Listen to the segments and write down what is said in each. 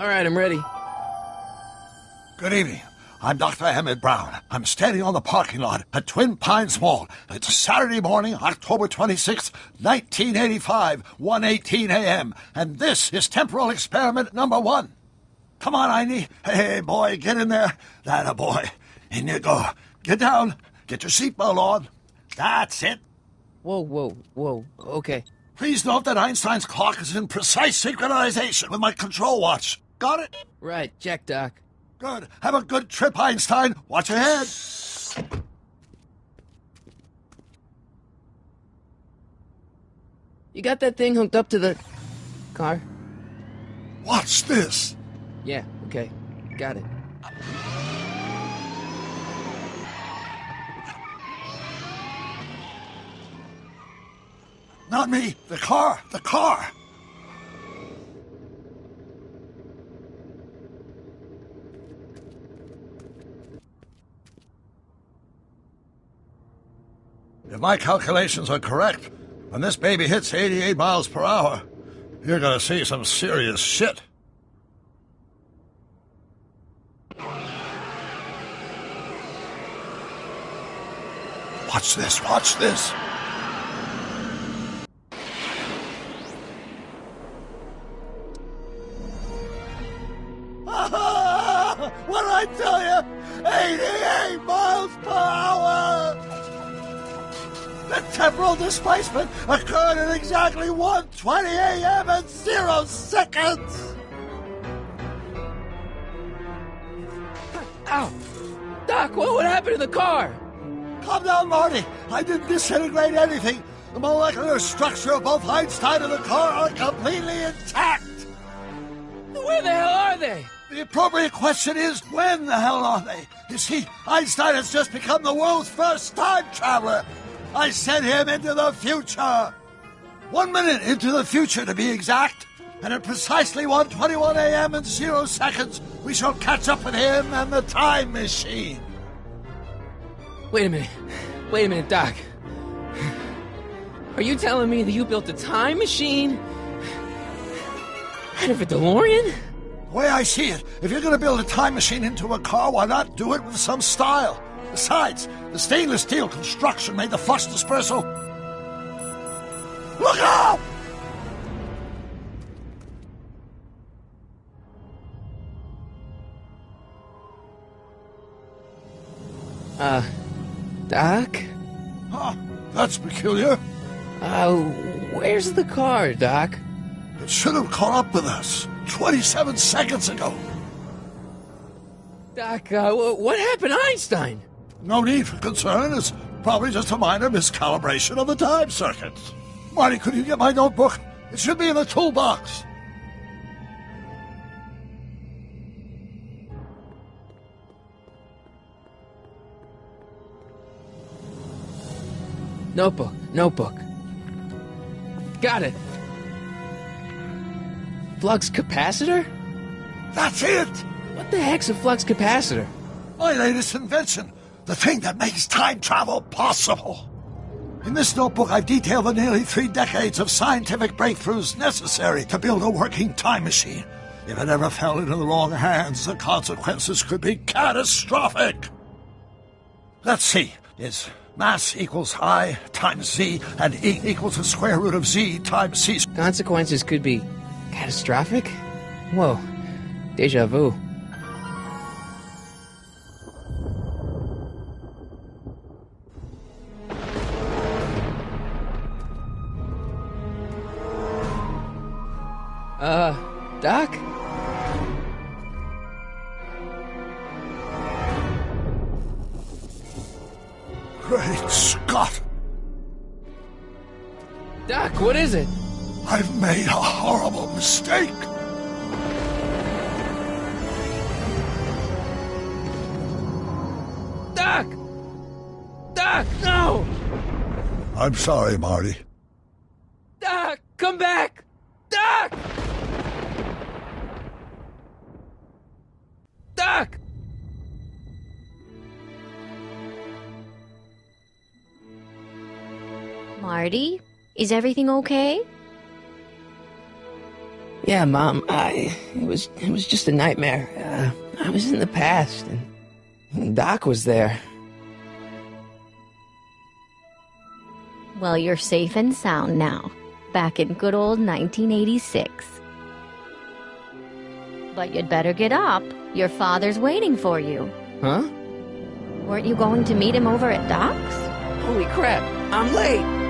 All right, I'm ready. Good evening. I'm Dr. Emmett Brown. I'm standing on the parking lot at Twin Pines Mall. It's Saturday morning, October 26th, 1985, 1:18 a.m. And this is temporal experiment number 1. Come on, Einie. Hey, boy, get in there. That a boy. In you go. Get down. Get your seatbelt on. That's it. Whoa. Okay. Please note that Einstein's clock is in precise synchronization with my control watch. Got it? Right, check, Doc. Good. Have a good trip, Einstein. Watch your head. You got that thing hooked up to the car? Watch this. Yeah, okay. Got it. Not me. The car. The car. If my calculations are correct, when this baby hits 88 miles per hour, you're gonna see some serious shit. Watch this, watch this. What did I tell you? 88 miles per hour! The temporal displacement occurred at exactly 1:20 a.m. and 0 seconds! Ow! Doc, what happened to the car? Calm down, Marty. I didn't disintegrate anything. The molecular structure of both Einstein and the car are completely intact. Where the hell are they? The appropriate question is, when the hell are they? You see, Einstein has just become the world's first time traveler. I sent him into the future. 1 minute into the future, to be exact. And at precisely 1:21 a.m. and 0 seconds, we shall catch up with him and the time machine. Wait a minute, Doc. Are you telling me that you built a time machine out of a DeLorean? The way I see it, if you're going to build a time machine into a car, why not do it with some style? Besides, the stainless steel construction made the flux dispersal. Look out! Doc? Huh, that's peculiar. Where's the car, Doc? It should have caught up with us 27 seconds ago. Doc, what happened to Einstein? No need for concern. It's probably just a minor miscalibration of the time circuits. Marty, could you get my notebook? It should be in the toolbox. Notebook. Got it. Flux capacitor? That's it! What the heck's a flux capacitor? My latest invention. The thing that makes time travel possible. In this notebook, I've detailed the nearly 3 decades of scientific breakthroughs necessary to build a working time machine. If it ever fell into the wrong hands, the consequences could be catastrophic. Let's see. Is mass equals I times Z, and E equals the square root of Z times C. Consequences could be catastrophic? Whoa. Deja vu. Doc? Great Scott! Doc, what is it? I've made a horrible mistake! Doc! Doc, no! I'm sorry, Marty. Doc, come back! Doc! Doc! Marty, is everything okay? Yeah, Mom, it was just a nightmare. I was in the past, and Doc was there. Well, you're safe and sound now, back in good old 1986. But you'd better get up. Your father's waiting for you. Huh? Weren't you going to meet him over at Doc's? Holy crap, I'm late!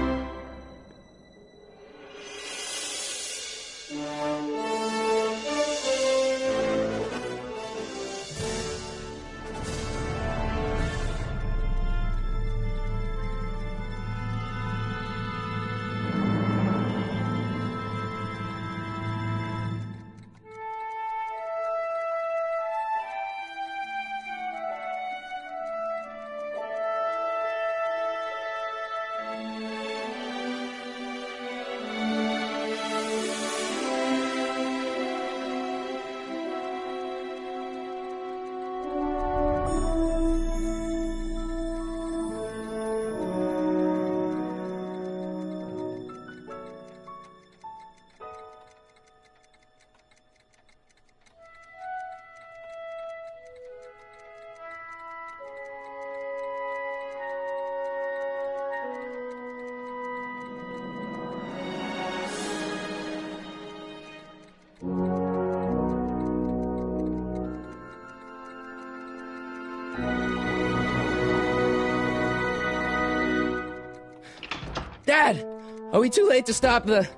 Dad, are we too late to stop the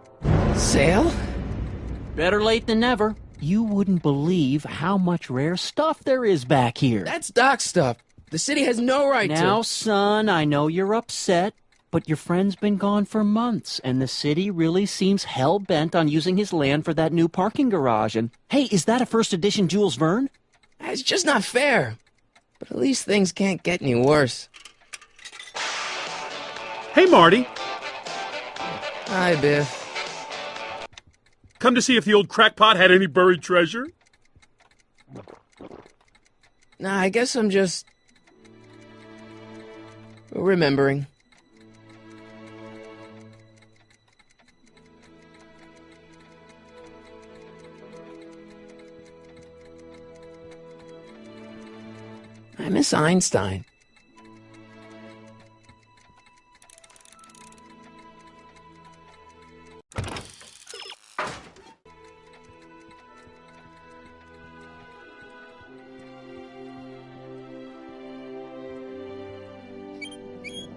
sale? Better late than never. You wouldn't believe how much rare stuff there is back here. That's Doc's stuff. The city has no right to... Now, son, I know you're upset, but your friend's been gone for months, and the city really seems hell-bent on using his land for that new parking garage. And, hey, is that a first edition Jules Verne? It's just not fair. But at least things can't get any worse. Hey, Marty. Hi, Biff. Come to see if the old crackpot had any buried treasure? Nah, I guess I'm just... remembering. I miss Einstein.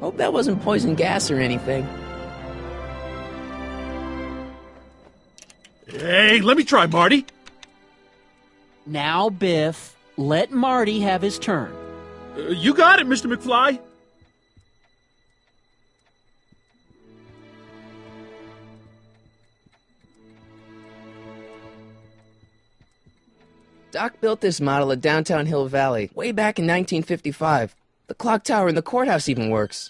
Hope that wasn't poison gas or anything. Hey, let me try, Marty. Now, Biff, let Marty have his turn. You got it, Mr. McFly. Doc built this model at downtown Hill Valley way back in 1955. The clock tower in the courthouse even works.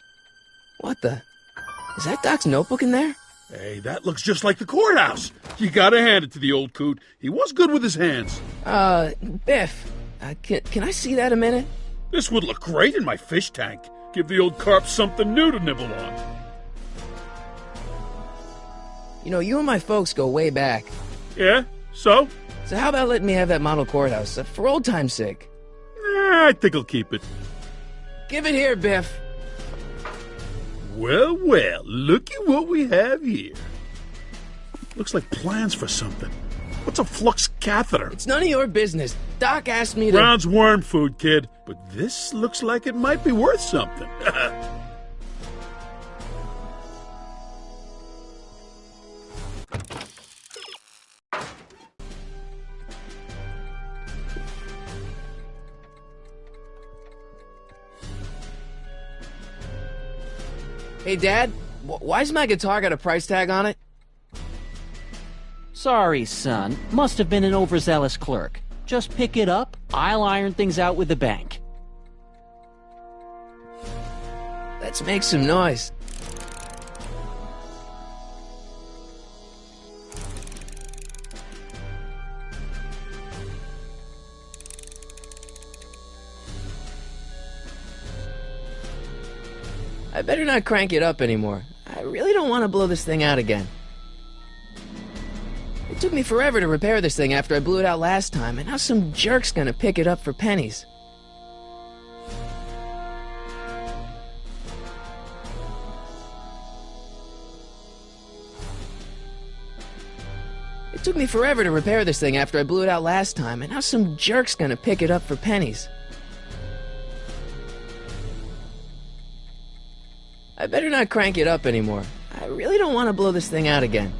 What the? Is that Doc's notebook in there? Hey, that looks just like the courthouse. You gotta hand it to the old coot. He was good with his hands. Biff, can I see that a minute? This would look great in my fish tank. Give the old carp something new to nibble on. You know, you and my folks go way back. Yeah? So? So how about letting me have that model courthouse, for old time's sake? I think I'll keep it. Give it here, Biff. Well, well, looky what we have here. Looks like plans for something. What's a flux catheter? It's none of your business. Doc asked me to... Brown's worm food, kid. But this looks like it might be worth something. Hey, Dad, why's my guitar got a price tag on it? Sorry, son. Must have been an overzealous clerk. Just pick it up. I'll iron things out with the bank. Let's make some noise. I better not crank it up anymore. I really don't want to blow this thing out again. It took me forever to repair this thing after I blew it out last time, and now some jerk's gonna pick it up for pennies. It took me forever to repair this thing after I blew it out last time, and now some jerk's gonna pick it up for pennies. I better not crank it up anymore. I really don't want to blow this thing out again.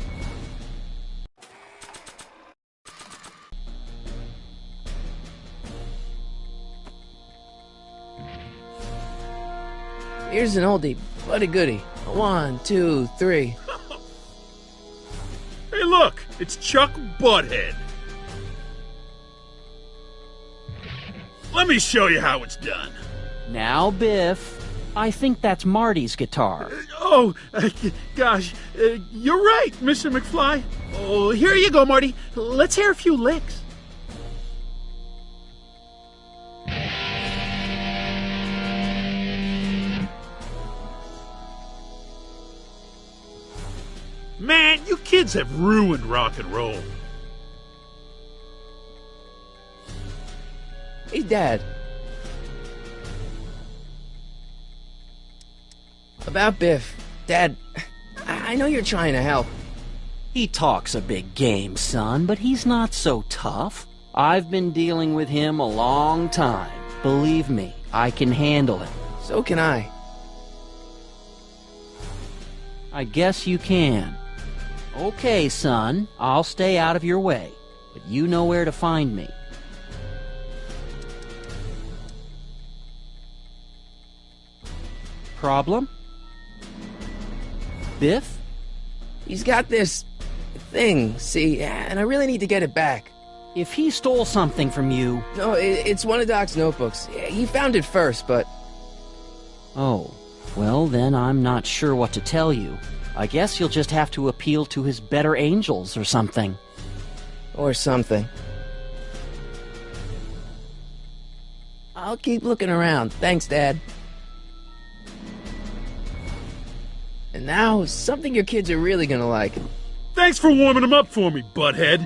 Here's an oldie, but a goodie. 1, 2, 3. Hey, look! It's Chuck Butthead. Let me show you how it's done. Now, Biff, I think that's Marty's guitar. Gosh, you're right, Mr. McFly. Oh, here you go, Marty. Let's hear a few licks. Man, you kids have ruined rock and roll. Hey, Dad. About Biff. Dad, I know you're trying to help. He talks a big game, son, but he's not so tough. I've been dealing with him a long time. Believe me, I can handle it. So can I. I guess you can. Okay, son, I'll stay out of your way, but you know where to find me. Problem? Biff? He's got this thing, see, and I really need to get it back. If he stole something from you... No, it's one of Doc's notebooks. He found it first, but... Oh, well then I'm not sure what to tell you. I guess you'll just have to appeal to his better angels or something. Or something. I'll keep looking around. Thanks, Dad. And now, something your kids are really gonna like. Thanks for warming them up for me, butthead.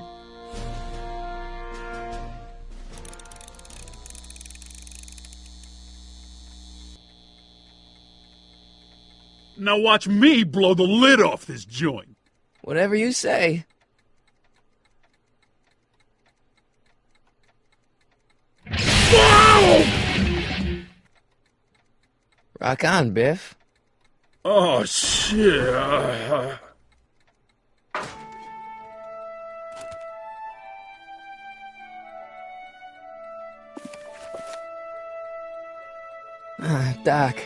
Now watch me blow the lid off this joint. Whatever you say. Whoa! Rock on, Biff. Oh, shit. Doc,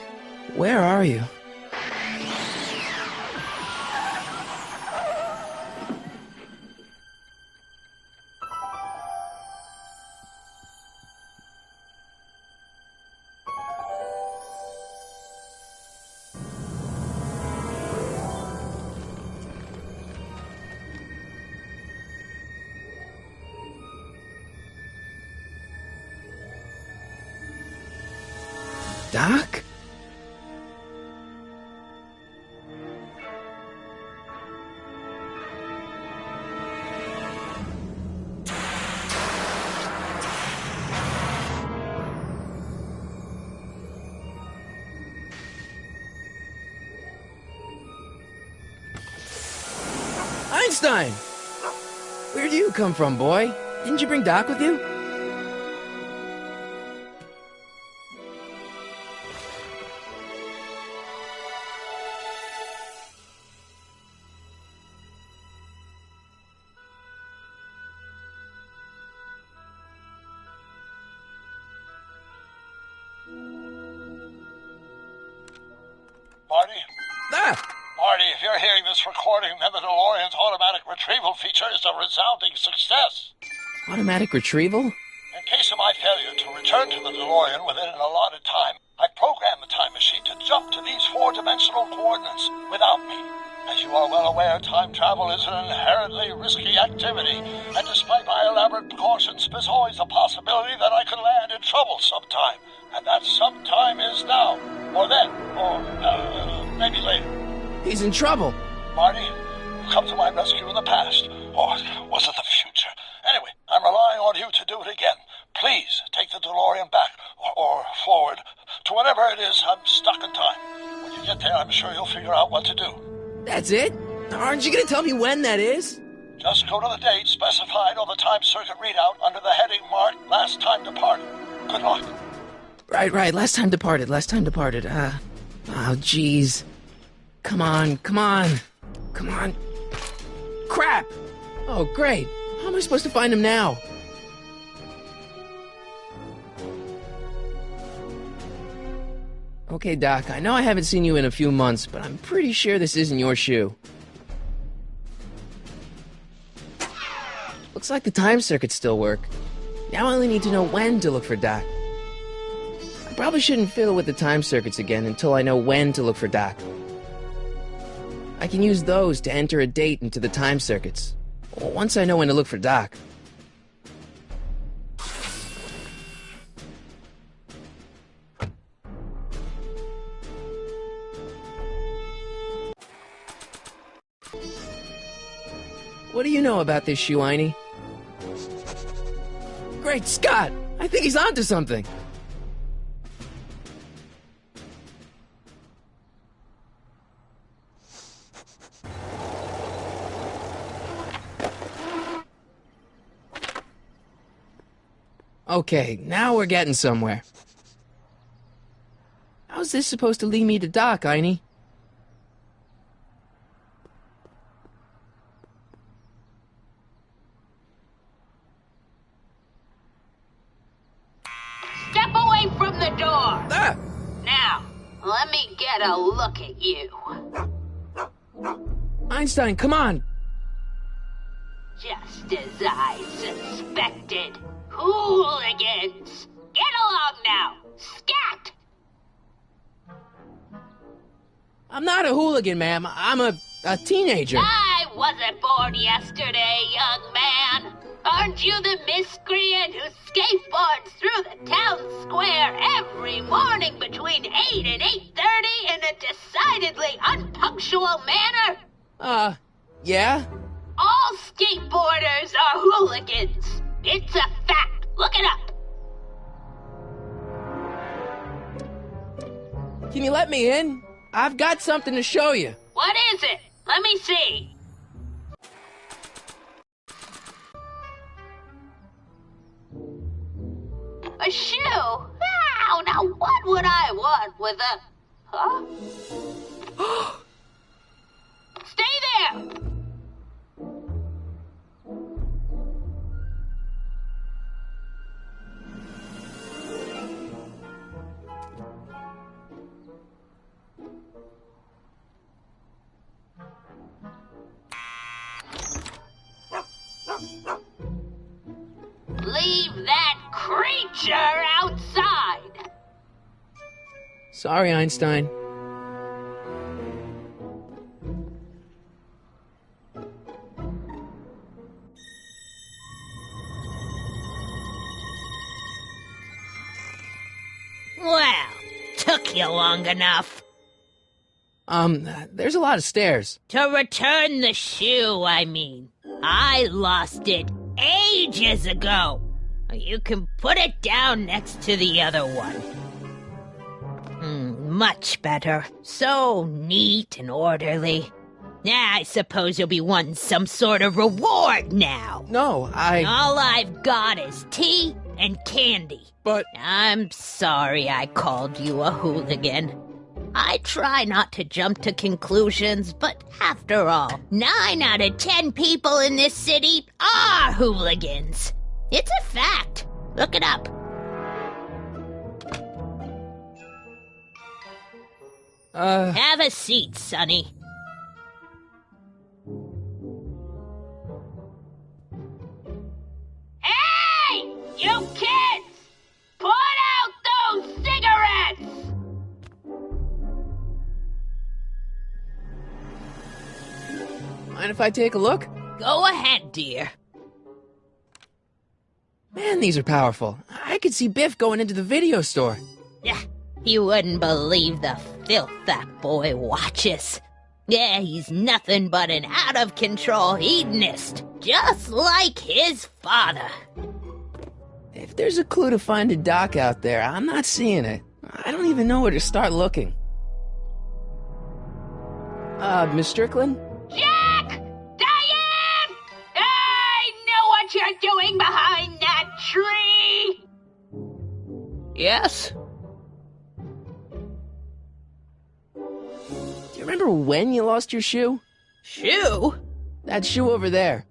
where are you? Doc? Einstein! Where do you come from, boy? Didn't you bring Doc with you? Marty? Ah! Marty, if you're hearing this recording, then the DeLorean's automatic retrieval feature is a resounding success. Automatic retrieval? In case of my failure to return to the DeLorean within an allotted time, I programmed the time machine to jump to these four-dimensional coordinates without me. As you are well aware, time travel is an inherently risky activity, and despite my elaborate precautions, there's always a possibility that I could land in trouble sometime, and that sometime is now, or then, or maybe later. He's in trouble. Marty, you come to my rescue in the past, or was it sure you'll figure out what to do. That's it? Aren't you gonna tell me when that is? Just go to the date specified on the time circuit readout under the heading marked Last Time Departed. Good luck. Right. Last time departed. Oh, jeez. Come on. Crap! Oh, great. How am I supposed to find him now? Okay, Doc, I know I haven't seen you in a few months, but I'm pretty sure this isn't your shoe. Looks like the time circuits still work. Now I only need to know when to look for Doc. I probably shouldn't fiddle with the time circuits again until I know when to look for Doc. I can use those to enter a date into the time circuits. Once I know when to look for Doc. What do you know about this shoe, Einie? Great Scott! I think he's onto something! Okay, now we're getting somewhere. How's this supposed to lead me to Doc, Einie? Step away from the door! Ah! Now, let me get a look at you. Einstein, come on! Just as I suspected. Hooligans! Get along now! Scat! I'm not a hooligan, ma'am. I'm a teenager. I wasn't born yesterday, young man. Aren't you the miscreant who skateboards through the town square every morning between 8 and 8:30 in a decidedly unpunctual manner? Yeah? All skateboarders are hooligans. It's a fact. Look it up. Can you let me in? I've got something to show you. What is it? Let me see. A shoe? Now what would I want with a... Huh? Stay there! Leave that creature outside! Sorry, Einstein. Well, took you long enough. There's a lot of stairs. To return the shoe, I mean. I lost it ages ago. You can put it down next to the other one. Much better. So neat and orderly. I suppose you'll be wanting some sort of reward now. No, All I've got is tea and candy. But... I'm sorry I called you a hooligan. I try not to jump to conclusions, but after all, 9 out of 10 people in this city are hooligans. It's a fact. Look it up. Have a seat, Sonny. Hey! You kids! Put out those cigarettes! Mind if I take a look? Go ahead, dear. Man, these are powerful. I could see Biff going into the video store. Yeah, you wouldn't believe the filth that boy watches. Yeah, he's nothing but an out-of-control hedonist, just like his father. If there's a clue to finding Doc out there, I'm not seeing it. I don't even know where to start looking. Miss Strickland? Jack! Diane! I know what you're doing behind that tree! Yes? Do you remember when you lost your shoe? Shoe? That shoe over there.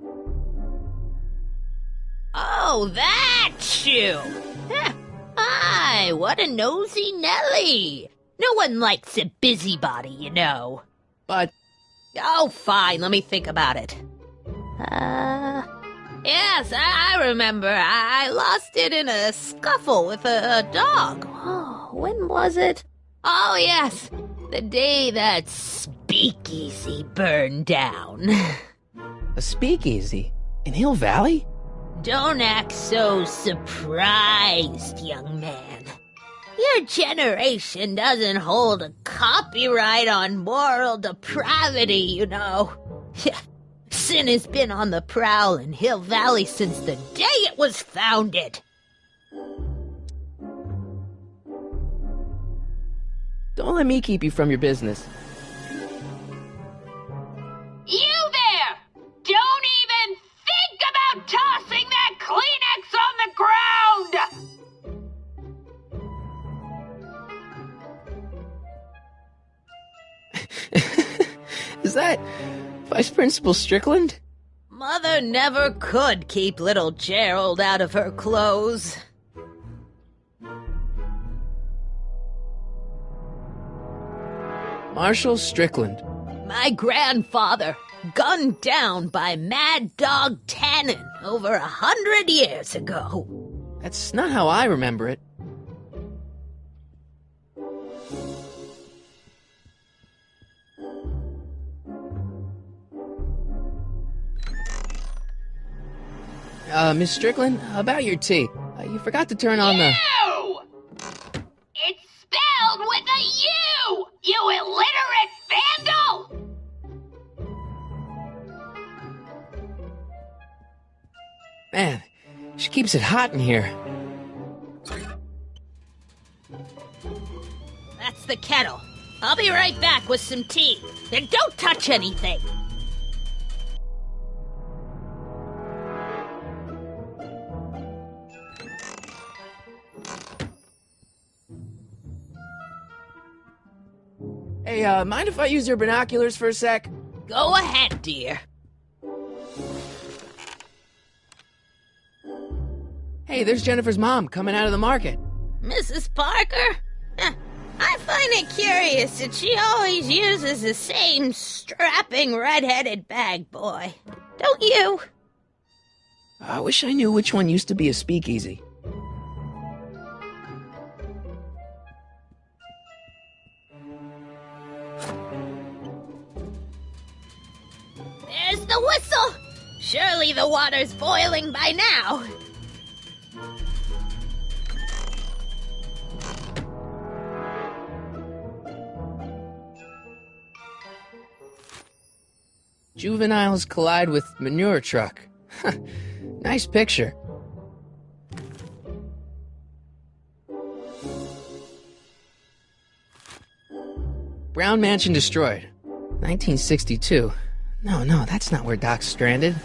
Oh, that shoe! Huh. Aye, what a nosy Nelly! No one likes a busybody, you know. But Oh, fine, let me think about it. Yes, I remember. I lost it in a scuffle with a dog. Oh, when was it? Oh, yes, the day that speakeasy burned down. a speakeasy in Hill Valley? Don't act so surprised, young man. Your generation doesn't hold a copyright on moral depravity, you know. Sin has been on the prowl in Hill Valley since the day it was founded. Don't let me keep you from your business. You there! Don't even think about tossing that Kleenex on the ground! Is that Vice Principal Strickland? Mother never could keep little Gerald out of her clothes. Marshal Strickland. My grandfather, gunned down by Mad Dog Tannen over 100 years ago. That's not how I remember it. Miss Strickland, about your tea. You forgot to turn on the... U! It's spelled with a U! You illiterate vandal! Man, she keeps it hot in here. That's the kettle. I'll be right back with some tea. And don't touch anything. Hey, mind if I use your binoculars for a sec? Go ahead, dear. Hey, there's Jennifer's mom coming out of the market. Mrs. Parker? I find it curious that she always uses the same strapping red-headed bag boy. Don't you? I wish I knew which one used to be a speakeasy. There's the whistle! Surely the water's boiling by now. Juveniles collide with manure truck. Nice picture. Brown Mansion destroyed. 1962. No, that's not where Doc's stranded.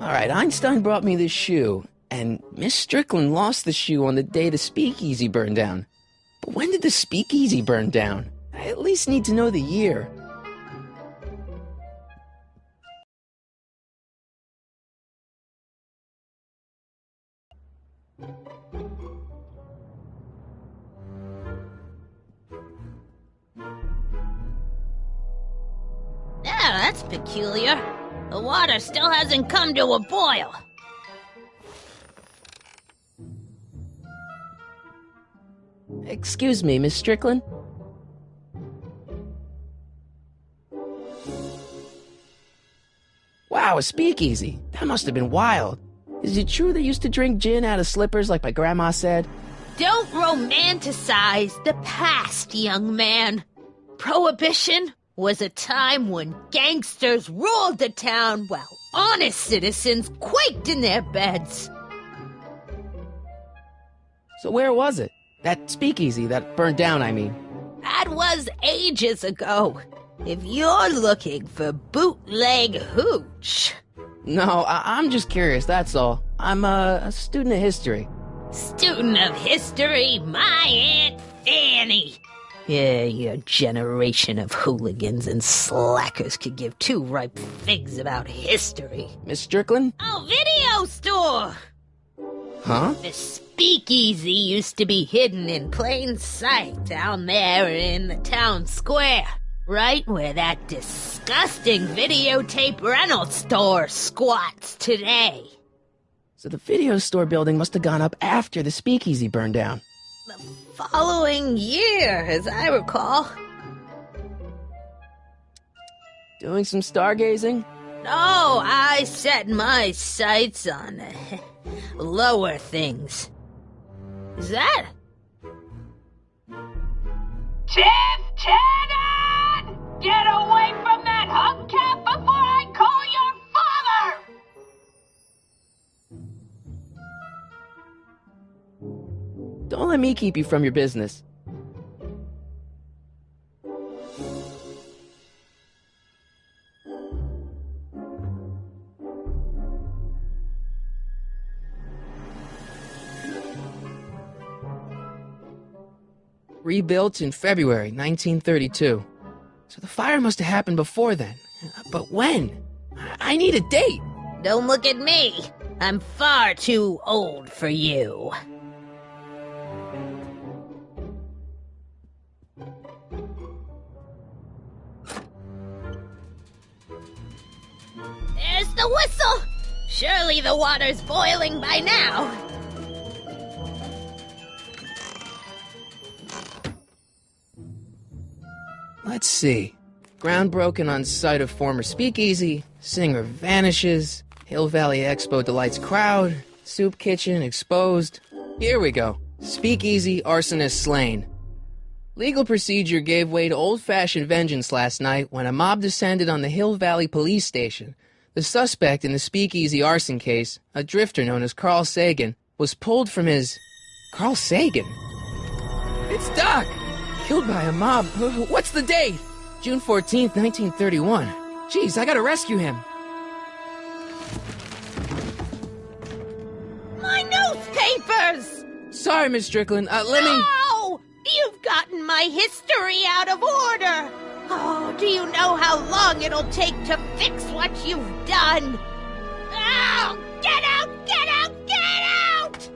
Alright, Einstein brought me this shoe, and Miss Strickland lost the shoe on the day the speakeasy burned down. But when did the speakeasy burn down? I at least need to know the year. Yeah, that's peculiar. The water still hasn't come to a boil. Excuse me, Miss Strickland? Wow, a speakeasy. That must have been wild. Is it true they used to drink gin out of slippers like my grandma said? Don't romanticize the past, young man. Prohibition was a time when gangsters ruled the town while honest citizens quaked in their beds. So where was it? That speakeasy that burned down, I mean. That was ages ago. If you're looking for bootleg hooch... No, I'm just curious, that's all. I'm a student of history. Student of history, my Aunt Fanny. Yeah, your generation of hooligans and slackers could give two ripe figs about history. Miss Strickland? Oh, video store! Huh? The speakeasy used to be hidden in plain sight down there in the town square. Right where that disgusting videotape rental store squats today. So the video store building must have gone up after the speakeasy burned down. The following year, as I recall. Doing some stargazing? No, I set my sights on lower things. Is that? Tiff Tannen! Get away from that hubcap before I call your father! Don't let me keep you from your business. Rebuilt in February 1932. So the fire must have happened before then. But when? I need a date. Don't look at me. I'm far too old for you. There's the whistle! Surely the water's boiling by now. Let's see. Ground broken on site of former speakeasy, singer vanishes, Hill Valley Expo delights crowd, soup kitchen exposed. Here we go. Speakeasy arsonist slain. Legal procedure gave way to old-fashioned vengeance last night when a mob descended on the Hill Valley police station. The suspect in the speakeasy arson case, a drifter known as Carl Sagan, was pulled from his... Carl Sagan? It's Doc! Killed by a mob. What's the date? June 14th, 1931. Jeez, I gotta rescue him. My newspapers! Sorry, Miss Strickland. Let me... No! You've gotten my history out of order! Oh, do you know how long it'll take to fix what you've done? Ow! Get out! Get out! Get out!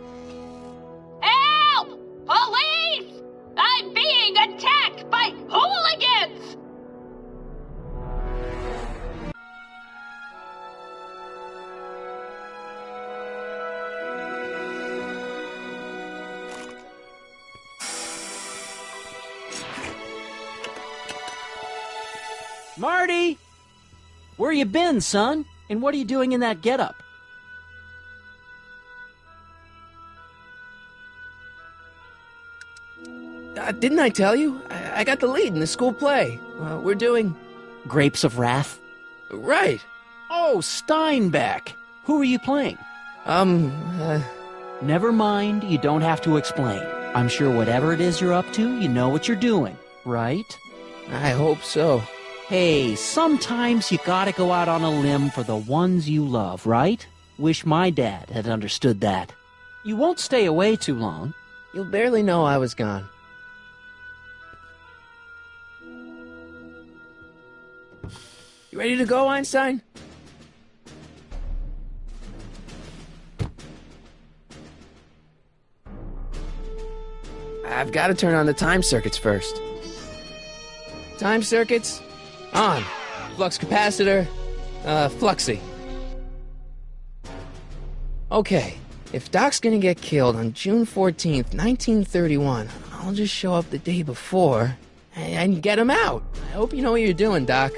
Help! Police! I'm being attacked by hooligans! Marty! Where you been, son? And what are you doing in that getup? Didn't I tell you? I got the lead in the school play. We're doing... Grapes of Wrath? Right. Oh, Steinbeck! Who are you playing? Never mind, you don't have to explain. I'm sure whatever it is you're up to, you know what you're doing, right? I hope so. Hey, sometimes you gotta go out on a limb for the ones you love, right? Wish my dad had understood that. You won't stay away too long. You'll barely know I was gone. You ready to go, Einstein? I've got to turn on the time circuits first. Time circuits, on. Flux capacitor, fluxy. Okay, if Doc's gonna get killed on June 14th, 1931, I'll just show up the day before and get him out. I hope you know what you're doing, Doc.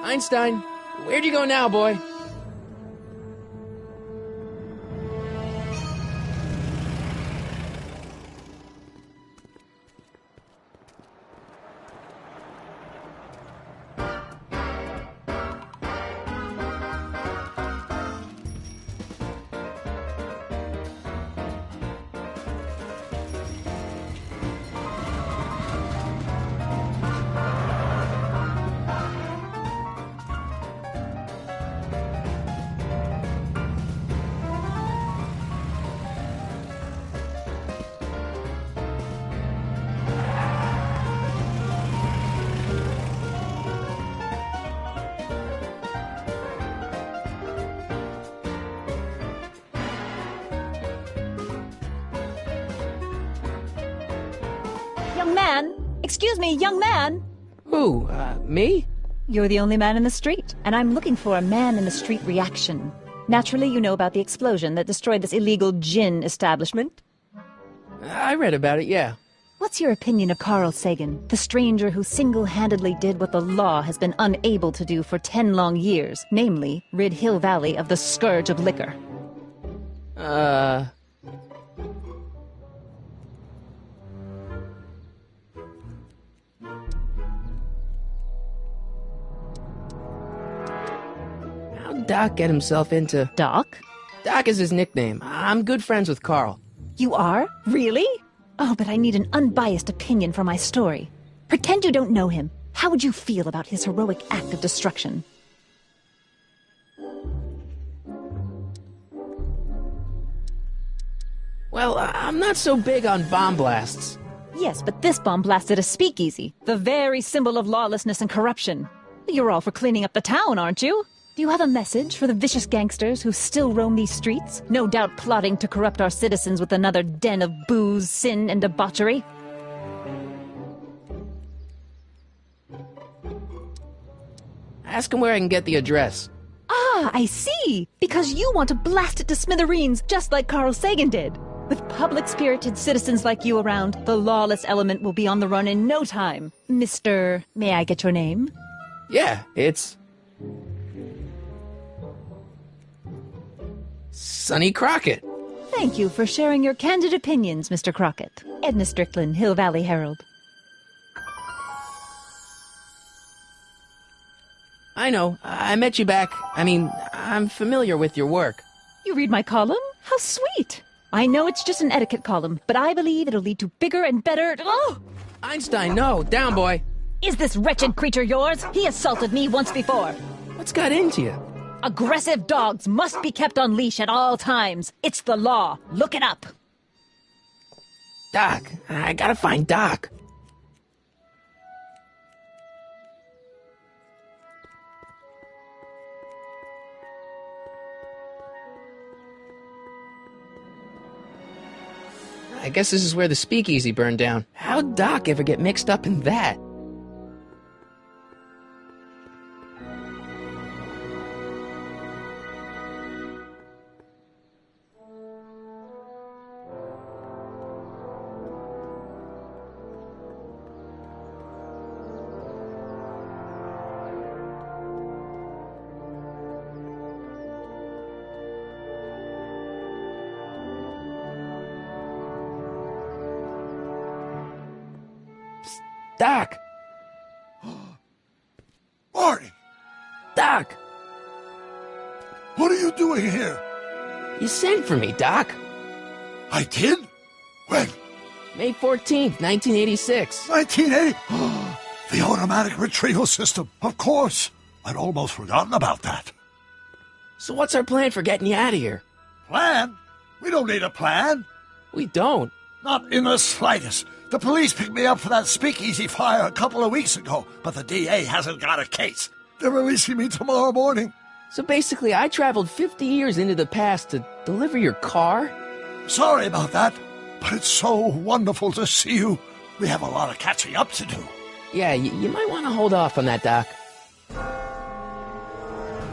Einstein, where'd you go now, boy? Young man! Excuse me, young man! Who, me? You're the only man in the street, and I'm looking for a man-in-the-street reaction. Naturally, you know about the explosion that destroyed this illegal gin establishment. I read about it, yeah. What's your opinion of Carl Sagan, the stranger who single-handedly did what the law has been unable to do for 10 long years, namely, rid Hill Valley of the scourge of liquor? How'd Doc get himself into... Doc? Doc is his nickname. I'm good friends with Carl. You are? Really? Oh, but I need an unbiased opinion for my story. Pretend you don't know him. How would you feel about his heroic act of destruction? Well, I'm not so big on bomb blasts. Yes, but this bomb blasted a speakeasy, the very symbol of lawlessness and corruption. You're all for cleaning up the town, aren't you? Do you have a message for the vicious gangsters who still roam these streets, no doubt plotting to corrupt our citizens with another den of booze, sin, and debauchery? Ask him where I can get the address. Ah, I see! Because you want to blast it to smithereens, just like Carl Sagan did. With public-spirited citizens like you around, the lawless element will be on the run in no time. Mr. May I get your name? Yeah, it's... Sonny Crockett. Thank you for sharing your candid opinions, Mr. Crockett. Edna Strickland, Hill Valley Herald. I know. I met you back. I'm familiar with your work. You read my column? How sweet! I know it's just an etiquette column, but I believe it'll lead to bigger and better... Oh! Einstein, no. Down, boy. Is this wretched creature yours? He assaulted me once before. What's got into you? Aggressive dogs must be kept on leash at all times. It's the law. Look it up. Doc. I gotta find Doc. I guess this is where the speakeasy burned down. How'd Doc ever get mixed up in that? Doc! Marty! Doc! What are you doing here? You sent for me, Doc. I did? When? May 14th, 1986. 1980? The automatic retrieval system. Of course. I'd almost forgotten about that. So what's our plan for getting you out of here? Plan? We don't need a plan. We don't. Not in the slightest. The police picked me up for that speakeasy fire a couple of weeks ago, but the DA hasn't got a case. They're releasing me tomorrow morning. So basically, I traveled 50 years into the past to deliver your car? Sorry about that, but it's so wonderful to see you. We have a lot of catching up to do. Yeah, you might want to hold off on that, Doc.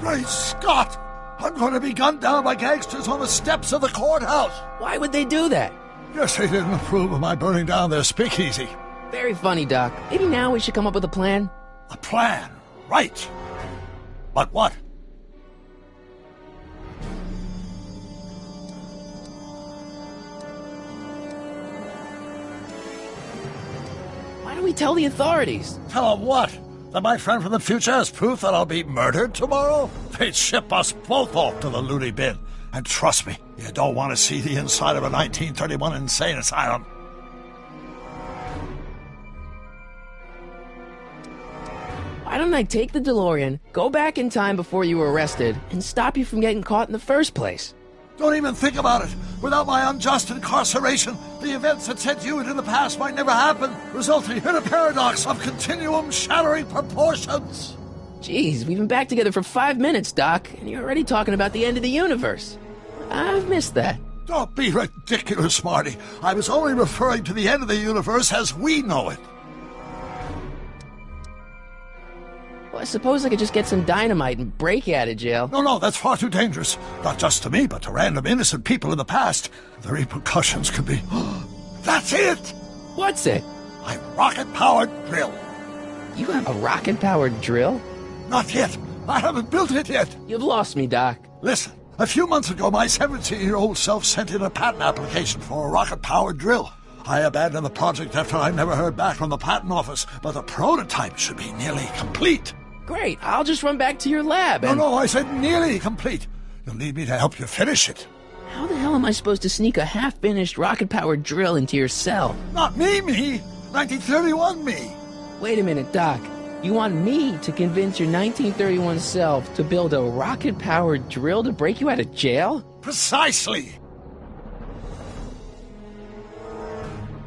Great Scott! I'm going to be gunned down by gangsters on the steps of the courthouse. Why would they do that? Guess they didn't approve of my burning down their speakeasy. Very funny, Doc. Maybe now we should come up with a plan? A plan, right. But what? Why don't we tell the authorities? Tell them what? That my friend from the future has proof that I'll be murdered tomorrow? They'd ship us both off to the loony bin. And trust me, you don't want to see the inside of a 1931 insane asylum. Why don't I take the DeLorean, go back in time before you were arrested, and stop you from getting caught in the first place? Don't even think about it. Without my unjust incarceration, the events that sent you into the past might never happen, resulting in a paradox of continuum-shattering proportions. Jeez, we've been back together for 5 minutes, Doc, and you're already talking about the end of the universe. I've missed that. Don't be ridiculous, Marty. I was only referring to the end of the universe as we know it. Well, I suppose I could just get some dynamite and break you out of jail. No, that's far too dangerous. Not just to me, but to random innocent people in the past. The repercussions could be... That's it! What's it? My rocket-powered drill. You have a rocket-powered drill? Not yet. I haven't built it yet. You've lost me, Doc. Listen, a few months ago, my 17-year-old self sent in a patent application for a rocket-powered drill. I abandoned the project after I never heard back from the patent office, but the prototype should be nearly complete. Great, I'll just run back to your lab and... No, I said nearly complete. You'll need me to help you finish it. How the hell am I supposed to sneak a half-finished rocket-powered drill into your cell? Not me. 1931 me. Wait a minute, Doc. You want me to convince your 1931 self to build a rocket-powered drill to break you out of jail? Precisely.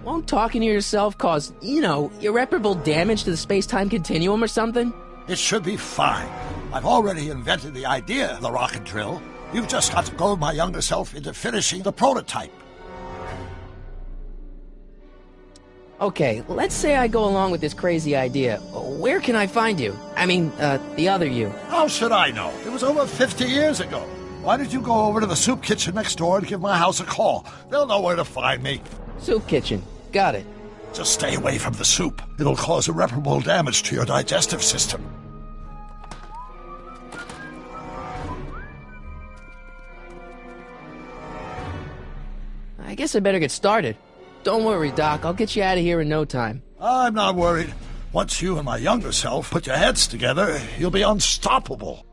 Won't talking to yourself cause, irreparable damage to the space-time continuum or something? It should be fine. I've already invented the idea of the rocket drill. You've just got to goad my younger self into finishing the prototype. Okay, let's say I go along with this crazy idea. Where can I find you? I mean, the other you. How should I know? It was over 50 years ago. Why don't you go over to the soup kitchen next door and give my house a call? They'll know where to find me. Soup kitchen. Got it. Just stay away from the soup. It'll cause irreparable damage to your digestive system. I guess I better get started. Don't worry, Doc. I'll get you out of here in no time. I'm not worried. Once you and my younger self put your heads together, you'll be unstoppable.